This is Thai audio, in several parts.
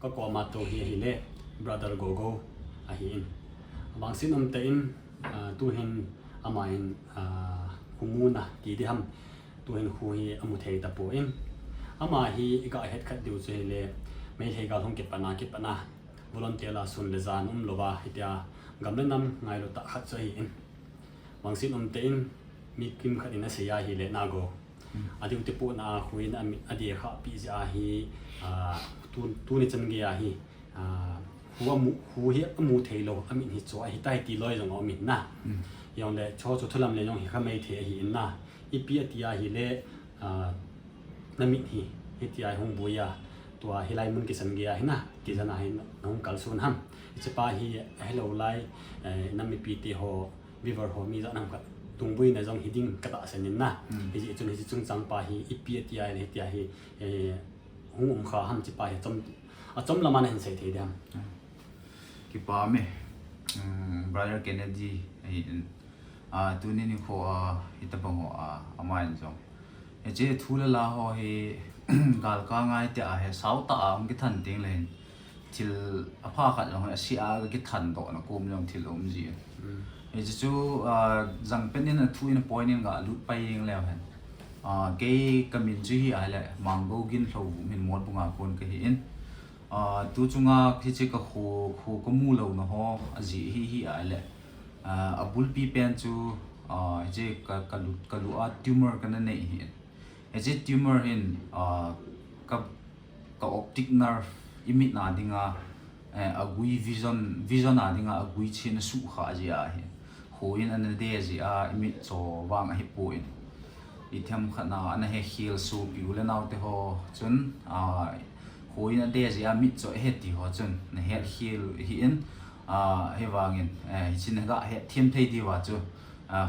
ก็กอมาตัวฮีเล่ brother GOGOU อาหินบางสิ่งเตอินตัวเห็นอามาอินคุมูนะกี่ที่ทำตัวเห็นคุยอามุเทยตะปูอินอามาฮีก็เฮ็ดขัดดิวเจเล่ไม่เทก็ต้องเก็บปนาvolunteer ลาสุนเลจานลบะฮิตยากำลังนำไงรถตักขัดใจอินบางสิ่งเตอินมีคิมขัดอินเสียฮีเล่นาโกอดีตที่พูดนะคุยนะอดีตข้าพิจารฮีตูนี่จันเกียฮีหัวเหี้ยมูเทโลอามินฮิตโซไอฮิตาฮิตีลอยจงอามินนะยองเล่ชอทุลำเล่ยองฮิข้าไม่เทฮีนะอีพีตีอาฮิเล่นามินฮิตีอาฮงบุยาตัวฮิไลมุนกิสันเกียฮินะกิสันอาฮิน้องกัลซุนฮัมอิจปาฮีเฮโลไลนามิปีตีโฮวิเวอร์โฮมีจะนำกับตุงบุยในจงฮิดิ้งกระตาเซนินนะฮิจิจุนจังปาฮีอีพีตีอาฮิตีอาฮิหงข้าฮัมจิปาฮิจมละมันเห็นเสียทีเดียวกี่ปาเมbrother Kennedy ตัวนี้นี่เขาฮิตบังหัวอามาอินจงเจ้าทุเรศละหัวเฮกาลกางไงแต่เฮสาวตาอังกิทันติงเลยทิลอภาคัดจงเฮสิอากิทันโตนะกูมจงทิลจีเจ้าจังเป็นนี่นะทุยนะปอยนี่ก็ลุดไปเองแล้วเห็นเกี่ยกมินจีฮีอะไรมังโกกินเรามินมดบุงอาคนก็เห็นตัวจุงอาที่เจ้าก็คู่ก็มูเราเนาะจีฮีอะไรบุลปีเป็นจูเจ้าก็ลุทิวเมอร์กันนั่นเองเห็นเจ้าทิวเมอร์เห็นกับออปติกเนอร์อิมิตนาดิ่งกุยวิชั่นนาดิ่งกุยเชนสุขาจีเห็นหัวอินอันนั้นเดียจีอิมิตโซวางให้ป่วยอีทำขนาดอันนั้นเฮีลสูบอยู่แล้วน่าจะหัวจนหัวอินอันเดียจะมิดจะเฮ็ดที่หัวจนในเฮ็ดฮีลหินให้วางเงินชินก็เฮ็ดเทียมเทดีว่าจู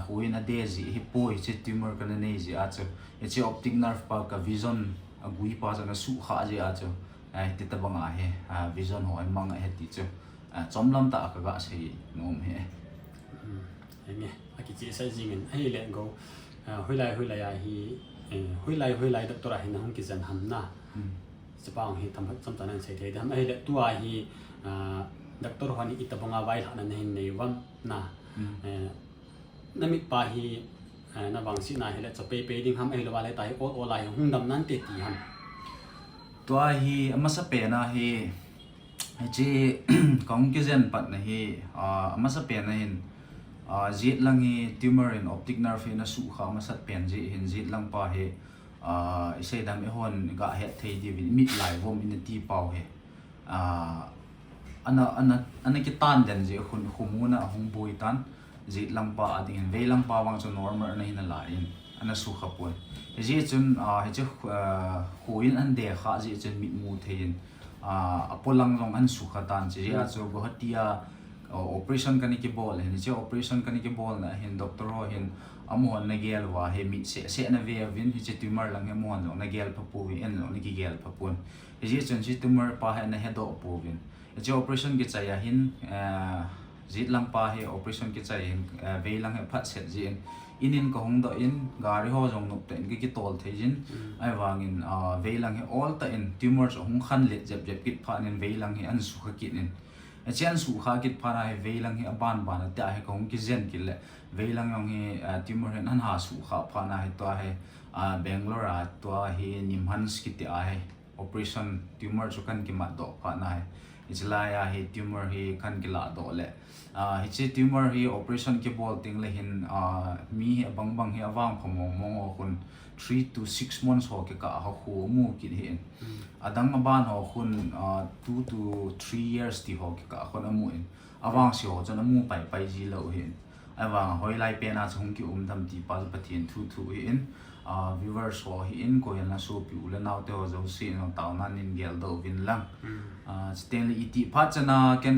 หัวอินอันเดียจะให้ป่วยจะทิวเมอร์กันนี่จะจูจะออปติกเนอร์ปากกับวิชั่นกุยป้าจะนั่นสุขาจะจูติดตะบังอาเหวิชั่นหัวมังเฮ็ดที่จูจอมลำตาก็ใช่งงเฮ้เห็นไหมอากิจิใส่จริงเงินให้เลี้ยงกูหุยไลฮีหุยไลตัวอะไรนะฮงกิจันฮัมนะจะป้าฮีทำสมตานันเสียทีทำไอ้เล็กตัวฮีดักตัวหัวนี้อิตาบงอาไว้หลังนั้นเห็นในวันนะนั่นมิป้าฮีนั่นบางสิ่งนะเล็กจะไปดิ้งทำไอ้เล็กว่าอะไรตายโอไลหุ่นดำนั้นเตะตีฮัมตัวฮีมาสเปนะฮีจีของกิจันปัดนะฮีมาสเปนะเห็นจีดลังฮีทิวเมอร์อินออปติกเนอร์ฟินะสุขามาสัตเปลี่ยนจีเห็นจีดลังป้าเฮใช้ดำเอฮอนก็เฮ็ดเทดีวินมิดไลฟ์วอมอินตีเป่าเฮอันนั้นกิตันเดนจีคุณขมูนะหงบุยตันจีดลังป้าอดีตเวลังป้าวังจนนอร์มร์นะฮินลายอันนั้นสุขป่วยจีจนจีหูอินอันเดียข้าจีจนมิดมูเทนพอลังลงอันสุขตันจีอาจจะก็ฮัตติยาoperation กันนี่กี่บอลเห็นเจ้า operation กันนี่กี่บอลนะเห็นด็อกเตอร์เห็นอมวนนักเกลว่าเห็นมิดเสียนะเวียวินที่จะทิวเมอร์ลังเห็นมวนนักเกลพับปูวินลงนักเกลพับปูนเจ้าจนที่ทิวเมอร์ป้าเห็นนะเห็นดอกปูวินเจ้า operation กิจใจเห็นจิตลังป้าเห็น operation กิจใจเห็นเวลังเห็นพัดเสร็จจีนอินก็หงดอินการีห่อจงนกแต่อินก็กิโตลเทจินไอ้วางอินเวลังเห็น all แต่อินทิวเมอร์จะหงขันเล็ดเจ็บกิดผ่านอินเวลังเห็นอันสุขกิจอินเช่นสุขากิจพาราเฮเวลังเฮอบานแต่เฮคงกิเจนกิเลเวลังยองเฮทิมอร์เฮนันหาสุขาพานาเฮตัวเฮเบงโลราตัวเฮนิมฮันสกิตอาเฮ operation tumor จุกันกิมาดอกพานาเฮอิจลายาเฮ tumor เฮคันกิลาดอกเลเฮเจ tumor เฮ operation กิบอลติงเลหินมีเฮบังเฮอวางพมงมงอคุณ3 to 6 months หอกกะหัวมูกินเห็นดังบ้านหอคุณ2 to 3 years ที่หอกกะคนอมูอินวางเสียวจนอมูไปจีเลวเห็นไอ้วางหอยไล่เป็นอาจจะคงกิอุ้มทำที่ปัจจุบันที่ทุเห็นviewers หอเห็นก็ยังน่าสูบอยู่แล้วน่าเที่ยวจะสิ่งต่างๆนั่นนินเกลดูวินลังสเตนลีที่พัฒนากัน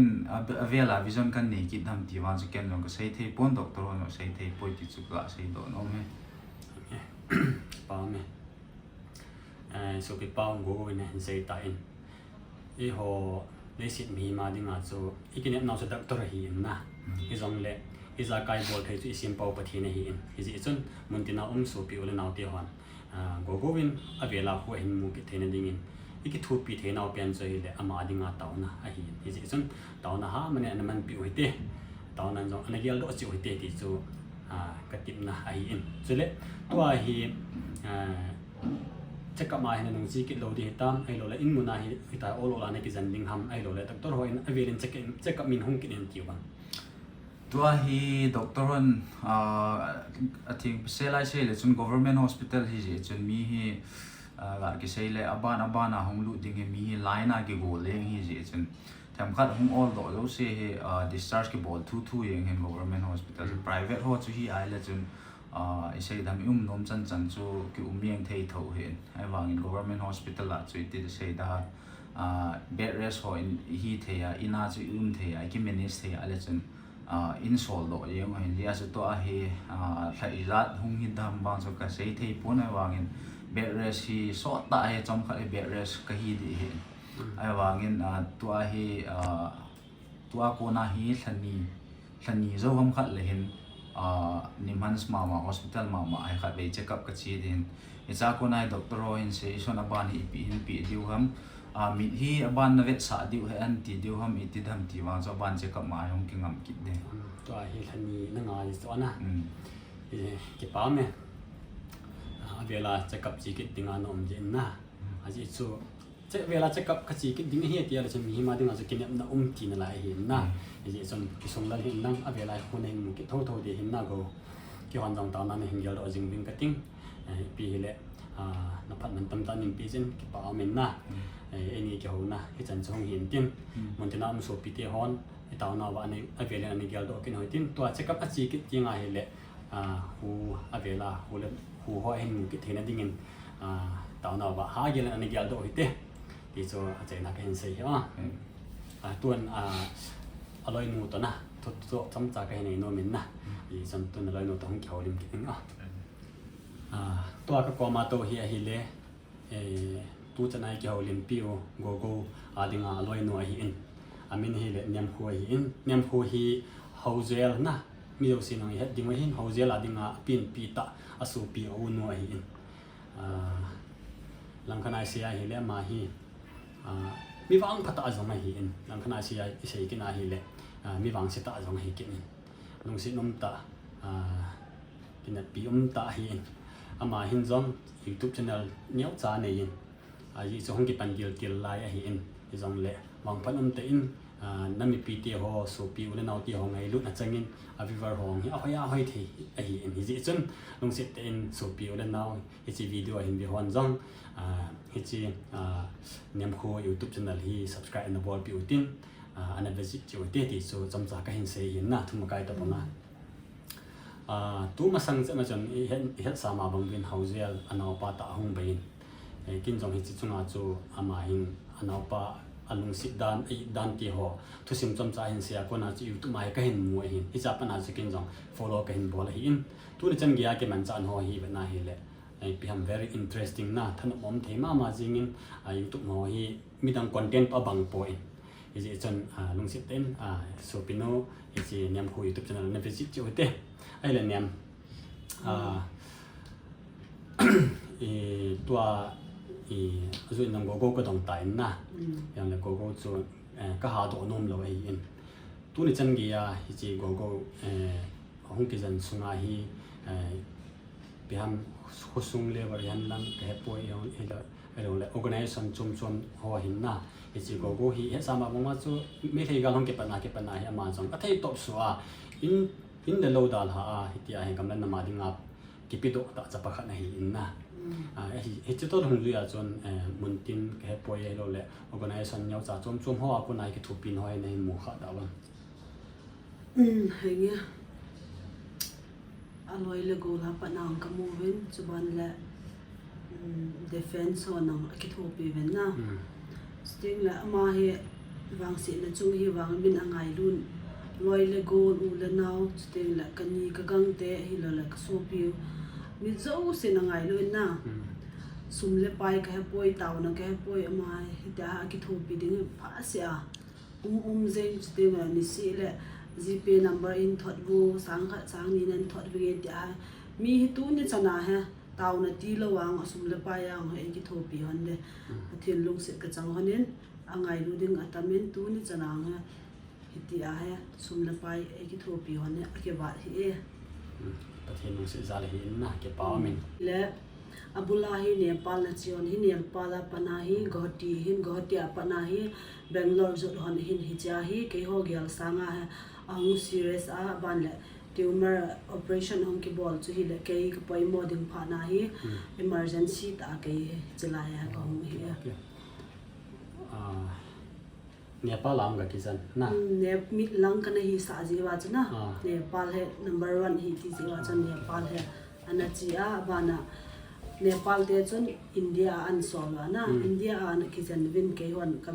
เวลาวิชั่นกันนี่คิดทำที่วันจะกันลงก็ใช้เทปนด็อกเตอร์เราใช้เทปที่สุดก็ใช้โดนเอาไหมป้าไหมสุขีป้ากูก็เนี่ยใช้ตายอีหัวเลสิตมีมาดิ้งอาจูอีกเนี่ยน่าจะด็อกเตอร์หินนะอีจงเล่อีจากไกบอลที่อีสิมป้าปะทีเนี่ยหินอีจนมุนตินาสุขีอุลนาตีหันกูก็วินอเวลาหัวหินมุกิเทนดิ้ง อีกทูปีเทนเอาเป็นใจเลยอามาดิงาเต่านะไอ้หินที่จริงเต่านะฮะมันเนี่ยมันปิวให้เตะเต่านั้นจงอันนี้เราจิ๋วให้เตะที่จูกระติบนะไอ้หินจุดเล็กตัวไอ้หินจะกลับมาเห็นหนุ่มจีกิโลดีตามไอ้โลละอินมุนาฮิตาโอโลลาในกิจันดิงทำไอ้โลละดรฮอยน์ไอเวลินจะกับมินฮงกินเอ็นจิวบ้างตัวฮีดรฮอนที่เซลล์เซลล์จน government hospital ที่จนมีฮีการกิเซลล์บ้านห้องลุดิ้งมีฮีไลน์กี่โกเล้งฮีจนทำคัดห้อง all ตัวเราเสีย discharge กี่บอลทูยังเห็น government hospital private หัวจุฮีไอเลยจนไอ้ทำน้มจันจูคือยังเที่ยวเห็นไอ้วาง government hospital ละจุดที่เสียดาbed rest หัวฮีเทียอินาจุเทียไอ้กิมเมนิสเทียอะไรจนin sol lo yang hin dia se to a he thailat hung hin dam bang so ka sei thei pon ai wangin bed rest hi so ta he chom kha bed rest ka hi di he ai wangin to a he to a ko na hi thani zo hom khat le hin nimhans mama hospital mama ai khat be check up ka chi din icha ko nai doctor ho hin se so na ban hi pi diu ham mit hi aban na vet sa diu he an ti diu ham iti dam ti wang so ban check up ma yong ki ngam kit deตัวเฮลันนี่นั่งอ่านสอนนะกี่ป้าเมเวลาจะกับจีกิดดิ้งานอมเจนนะอาจจะสู้จะเวลาจะกับกจีกิดดิ้งเฮียตีอะไรจะมีมาดิ้งอาจจะกินเนี่ยนะทีนั่นแหละเห็นนะอาจจะส่งกิส่งแล้วเห็นนั่งเวลาคนเห็นกิโทดีเห็นนะก็กี่วันจังตอนนั้นเห็นเยอะเราจึงวิ่งกระติ้งปีเละนับพันมันตั้มตอนหนึ่งปีเจนกี่ป้าเมนนะไอ้นี่เกี่ยวนะที่จันทร์เห็นติ้งมันจะน่ามันสูบปีเตฮอนตาวนาว่าในอเวลาในเกลดอกินหอยตินตัวเช็คกับอาชีพยังไงเลยหูอเวลาหูเล่หูหอยเห็นกินเห็นดิ้งเงินตาวนาว่าหาเกลในเกลดอกินเตะที่จะอาจจะนักเห็นเสียตัวอร่อยนูตัวนะตัวจำจากให้ในโนมินนะที่จำตัวอร่อยนูตัวของเขียวริมกินตัวก็กมาตัวเฮียฮิเลตัวจะในเขียวริมปิวโกโก้ดิ่งอร่อยนูฮินอามินฮีเลเนียมหัวหินเนียมหัวฮีเฮาเซลนะมีเอาสิ่งนี้ดิ่งไว้หินเฮาเซลดิ่งปีนปีตะอสูปีเอาหน่วยหินหลังขณะเสียฮีเลมาฮีมีวางพัตตาจงมาหินหลังขณะเสียเสียกินอาฮีเลมีวางเสตาจงให้กินลงสินมตะกินปีตะหินอามาหินจง YouTube channel เนี้ยจ้าในหินยี่จงกิปันกิลกิลไลหินยี่จงเละวางพันเตอินนั่นมีปีเตียหอสูปีอุเลนเอาเตียหอไงลุนัดจังอินอวิวาร์หองเอาให้ที่ไอ้เห็นฮิจิจนลงเสตอินสูปีอุเลนเอาฮิจิวิดีโอเห็นวิหอนจังฮิจิเนี่ยมโคยูทูบช่องฮี subscribe ในบอลปีอุตินอันนั้นเป็นจิวเตติสูจำจากก็เห็นเสียนะทุ่มกายตัวปนะตัวมาสั่งจะมาจนเห็นสามาบังเวียนเฮาเซลอันเอาปาตาหงเบนกินจงฮิจิจงอาจูอามาหินอันเอาปาอันลงสิดานที่หัวทุกสิ่งจำใจเห็นเสียคนอาจจะอยู่ตัวไม่ก็เห็นมวยเห็นที่จะเป็นอาจจะกินจัง follow ก็เห็นบอลเห็นตัวนี้จังเกียร์ก็มันจะอันหัวฮีแบบน่าเห็นเลยไอ้พี่ทำ very interesting นะท่านผมเทมาจริงอยู่ตัวหัวฮีมีทั้ง content ปะบางปอยอีกจนลงสิเต้นสูปิโนอีกเนี่ยคุยตัวช่องนั้นเป็นสิ่งที่ว่าเต้ไอ้เรื่องเนี่ยตัวส่วนนั้นโกโก้ก็ต้องตายนะอย่างนั้นโกโก้ส่วนก็หาตัวนมเราเองตัวนี้จังเกียร์ที่โกโก้ห้องกิจการสุนัยเพียงหุ่นส่งเลเวอร์ยันลังแค่ป่วยอย่างเราเลย organization จุ่มหัวหินนะที่โกโก้ที่สามารถบอกว่าจู่ไม่ใช่การลงเก็บปัญหาให้มาจังก็ที่ตบสัวin the low ดาลฮะที่ให้กำลังนำมาดิ้งอับกิปิโตตัดจับปักในหินนะเฮ้ยจุดตรงนี้จนมุนตินแค่ป่วยเราเลย organization ยาวจากจุ่มหัวคนไหนก็ถูกปีนห้อยในหมู่ขาดาวเฮ้ยเนี่ยอร่อยเลยกูรับปนางกับมูวินจุบันแหละ defense ส่วนนังคิดถูกปีเวนนะสติงแหละมาเฮวางสินจุงเฮวางบินอ่างไงรุ่นลอยเลยกูอูเลนเอาสติงแหละกันยี่กกังเตะฮิลเลยกสูบิวมีเจ้าสินอ่างไงรุ่นนะสุมเลไปแค่ป่วยเต่านะแค่ป่วยมาฮิตาคิดถูกปีดิ้งพาเสียเซนสติงแหละนิสิแหละGP number in thought go sang khat sang ni nan thought we dia mi tu ni chana ha tàu na ti lo wang asum le pa yang he ki thopi han de pathin lung sit ka chang hanin angai lu ding atamin tu ni chanang ha hiti a he sum le pai e ki thopi han ne ke ba hi e pathin lung sit zal hi na ke pa min le abulahi Nepal na chion hi Nepal panahi Guwahati hin Guwahati panahi Bangalore zot hon hin hicha hi ke ho gyal sanga ha angu serious a ban le tumor operation hong ki bol chu hi le ke poi mo ding pha na hi emergency ta ke chala ya ka hong hi Nepal lam ga kisan na ne mit lang kana hi sa ji wa chana Nepal he number 1 hi ti ji wa chan Nepal he anachi a bana Nepal te chun India an solwa na India an kisan win ke hon ka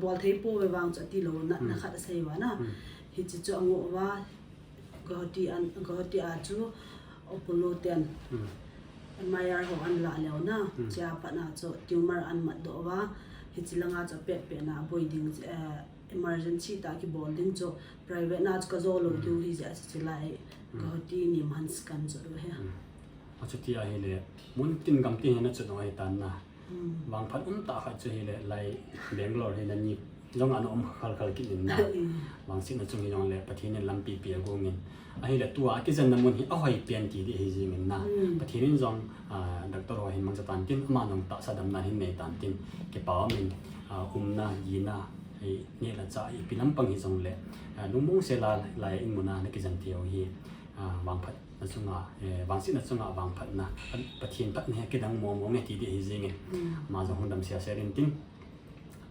bol thei po we wang cha ti lo na na khat sei wa na hi chi chu ango wa Guwahati a chu Apollo 10 MIR ho an la leo na cha pa na chu tumor an mat do wa hi chi langa cha pe na boiding emergency ta ki bolding chu private na ka zo lo du hi ja chi lai Guwahati ni man scan chu he achu ti a hele mun tin gam ti hena chu noi tan na wang phat ta kha chu hele lai Bangalore he na ni long an khal ki nin na wang sin na chung hi long le pathin lam pi pi go ngin a hi le tua ki jan na mun hi a hoi pian ti di hi ji min na pathin in jong doctor ho hin mang cha tan tin ma nong ta sa dam na hin nei tan tin ke pa min na yi na hi ni la cha i pilam pang hi jong le lung mong se la lai in muna na ki jan ti ho hi wang phat na chunga wang sin na chunga wang phat na pathin pat ne ke dang mo nge ti di hi ji nge ma jong hon dam sia se rin tin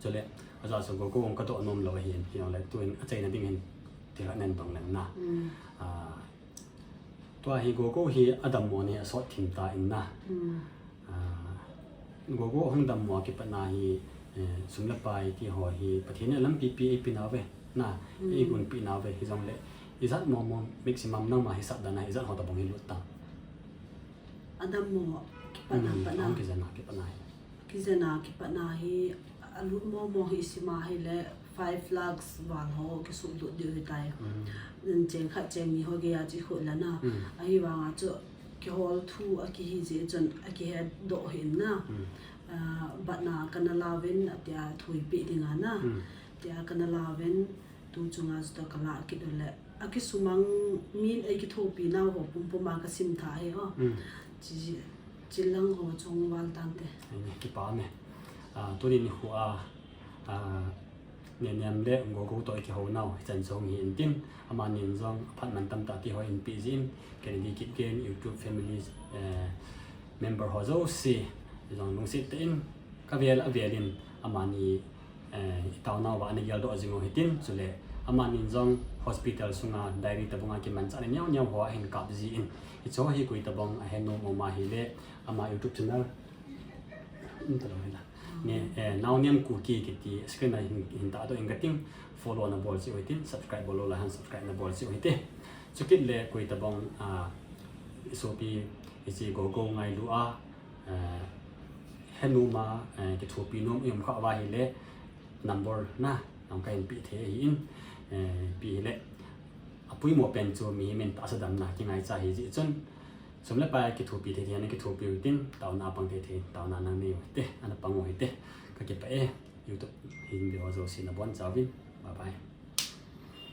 chole aja so go ka to nom lo hi le tuin a chai na ding hin ti la nen tong nen na to hi go hi adam mo ne so thim ta in na go hong dam mo ki pa na hi sumla pai ti ho hi pathin lam pi pi pi na ve na e gun pi na ve hi jong le izat mo maximum nang ma hi sat da na izat ho ta bong hi lut ta adam mo ki pa na ki jana ki pa na hi alu mo hi sima hi le 5 lakhs wal ho ki su du de tai cheng kha cheng ni ho ge ya chi khu la na a hi wa nga chu ki hol thu a ki hi je chon a ki he do hin na ba na kana lawen atia thui pi dinga na tia kana lawen tu chunga sta kala ki do le a ki sumang min ai ki tho pi na ho pum pum ma ka sim tha he ho chi lang ho chong wal tan te ki pa me turin hu ne nem le go to ki ho now chan chong hi in tin ama nin jong phan man tam ta ti ho in pi jin ken di kit gen YouTube families member ho zo si jong lung sit tin ka vel avelin ama ni taw na wa ani yal do jingo hitin chule ama nin jong hospital sunga diary ta bunga ki man chan nyau nyau ho hin kap ji in I cho hi kui ta bong a hen no mo ma hi le ama YouTube channel ta la ne now niam ku ki ti screen na hin ta do ingating follow na bol si hoitin subscribe bolo la han subscribe na bol si hoite chukit le kui ta bong so pi isi go ngai lu a henu ma ke thu pi nom im kha wa hi le number na ang kain pi the hi in pi le apui mo pen chu mi men ta sa dam na ki ngai cha hi ji chon somle pa ki thu pi the ne ki thu pi tin taw na pang the taw na nang ni te ana pang ho te ka ke pa YouTube hin bi wa zo sin na bon chawin bye bye